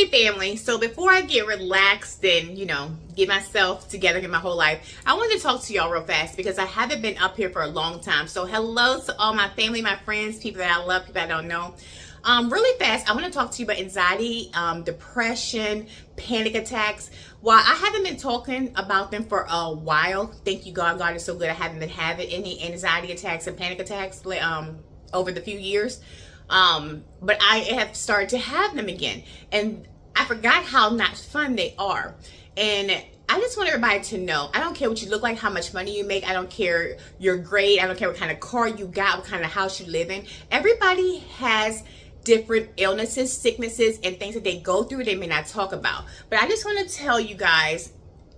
Hey family, so before I get relaxed and, get myself together, get my whole life, I wanted to talk to y'all real fast because I haven't been up here for a long time. So hello to all my family, my friends, people that I love, people I don't know. Really fast, I want to talk to you about anxiety, depression, panic attacks. While I haven't been talking about them for a while, thank you God, God is so good. I haven't been having any anxiety attacks and panic attacks over the few years. But I have started to have them again, and I forgot how not fun they are. And I just want everybody to know, I don't care what you look like, how much money you make, I don't care your grade, I don't care what kind of car you got, what kind of house you live in. Everybody has different illnesses, sicknesses, and things that they go through they may not talk about. But I just want to tell you guys,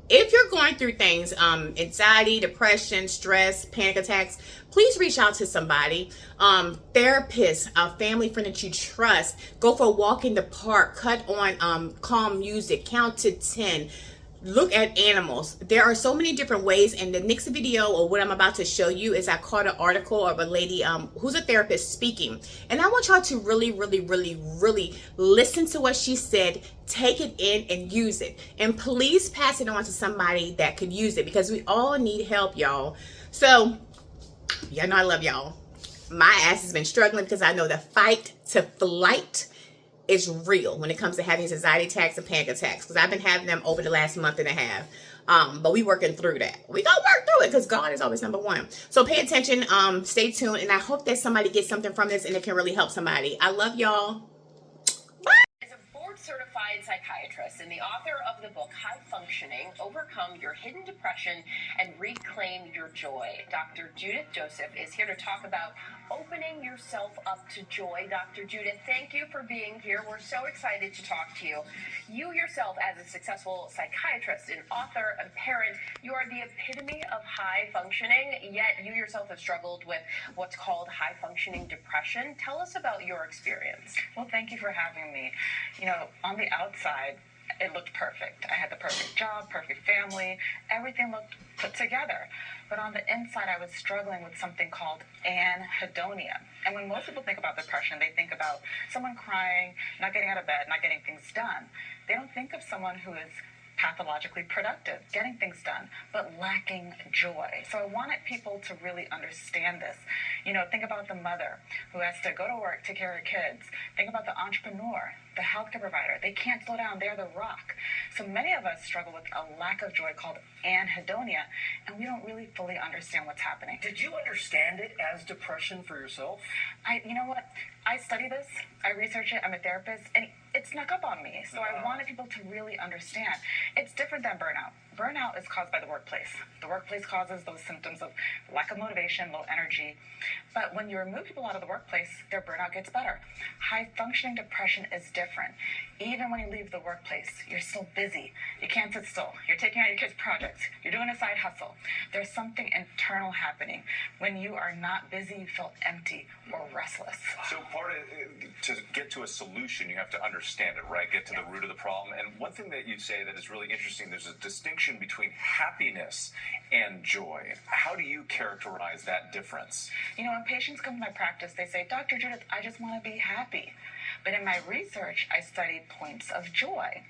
if you're going through things, anxiety, depression, stress, panic attacks, please reach out to somebody, therapist, a family friend that you trust. Go for a walk in the park, cut on calm music, count to 10. Look at animals. There are so many different ways, and the next video or what I'm about to show you is I caught an article of a lady who's a therapist speaking, and I want y'all to really listen to what she said, take it in and use it, and please pass it on to somebody that could use it, because we all need help, y'all. So y'all know I love y'all. My ass has been struggling because I know the fight to flight is real when it comes to having anxiety attacks and panic attacks, because I've been having them over the last month and a half. But we working through that. We gonna work through it because God is always number one. So pay attention, stay tuned, and I hope that somebody gets something from this and it can really help somebody. I love y'all. Certified psychiatrist and the author of the book High Functioning: Overcome Your Hidden Depression and Reclaim Your Joy. Dr. Judith Joseph is here to talk about opening yourself up to joy. Dr. Judith, thank you for being here. We're so excited to talk to you. You yourself, as a successful psychiatrist, an author, a parent, you are the epitome of high functioning, yet you yourself have struggled with what's called high functioning depression. Tell us about your experience. Well, thank you for having me. On the outside, it looked perfect. I had the perfect job, perfect family, everything looked put together. But on the inside, I was struggling with something called anhedonia. And when most people think about depression, they think about someone crying, not getting out of bed, not getting things done. They don't think of someone who is pathologically productive, getting things done, but lacking joy. So I wanted people to really understand this. Think about the mother who has to go to work, take care of her kids. Think about the entrepreneur, the healthcare provider. They can't slow down. They're the rock. So many of us struggle with a lack of joy called anhedonia, and we don't really fully understand what's happening. Did you understand it as depression for yourself? You know what? I study this. I research it. I'm a therapist, and it snuck up on me. So I wanted people to really understand. It's different than burnout. Burnout is caused by the workplace. The workplace causes those symptoms of lack of motivation, low energy. But when you remove people out of the workplace, their burnout gets better. High functioning depression is different. Even when you leave the workplace, you're still busy. You can't sit still. You're taking out your kids' projects. You're doing a side hustle. There's something internal happening. When you are not busy, you feel empty or restless. So part of to get to a solution, you have to understand it, right? Get to the root of the problem. And one thing that you say that is really interesting, there's a distinction between happiness and joy. How do you characterize that difference? When patients come to my practice, they say, Dr. Judith, I just want to be happy. But in my research, I studied points of joy.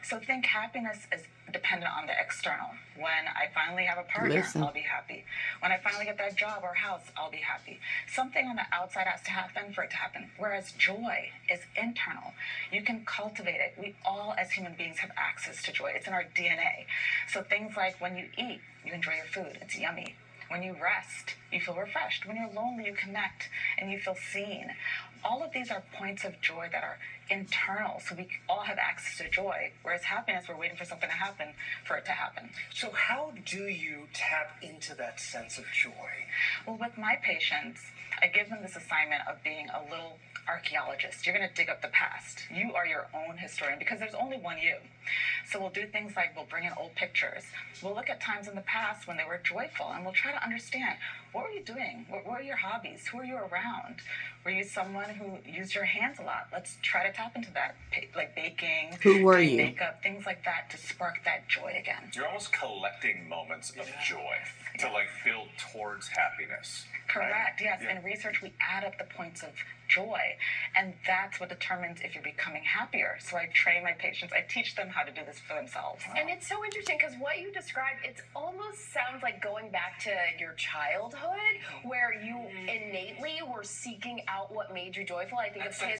So think happiness is dependent on the external. When I finally have a partner, I'll be happy. When I finally get that job or house, I'll be happy. Something on the outside has to happen for it to happen. Whereas joy is internal. You can cultivate it. We all, as human beings, have access to joy. It's in our DNA. So things like when you eat, you enjoy your food. It's yummy. When you rest, you feel refreshed. When you're lonely, you connect and you feel seen. All of these are points of joy that are internal, so we all have access to joy, whereas happiness, we're waiting for something to happen for it to happen. So how do you tap into that sense of joy? Well, with my patients, I give them this assignment of being a little archaeologist. You're going to dig up the past. You are your own historian because there's only one you. So we'll do things like we'll bring in old pictures. We'll look at times in the past when they were joyful, and we'll try to understand, what were you doing? What were your hobbies? Who were you around? Were you someone who used your hands a lot? Let's try to tap into that, like baking, Who were doing you? makeup, things like that to spark that joy again. You're almost collecting moments of joy to like build towards happiness. Correct, yes. Yeah. In research, we add up the points of joy, and that's what determines if you're becoming happier. So I train my patients, I teach them how to do this for themselves. And it's so interesting because what you described, it almost sounds like going back to your childhood where you innately were seeking out what made you joyful. I think of kids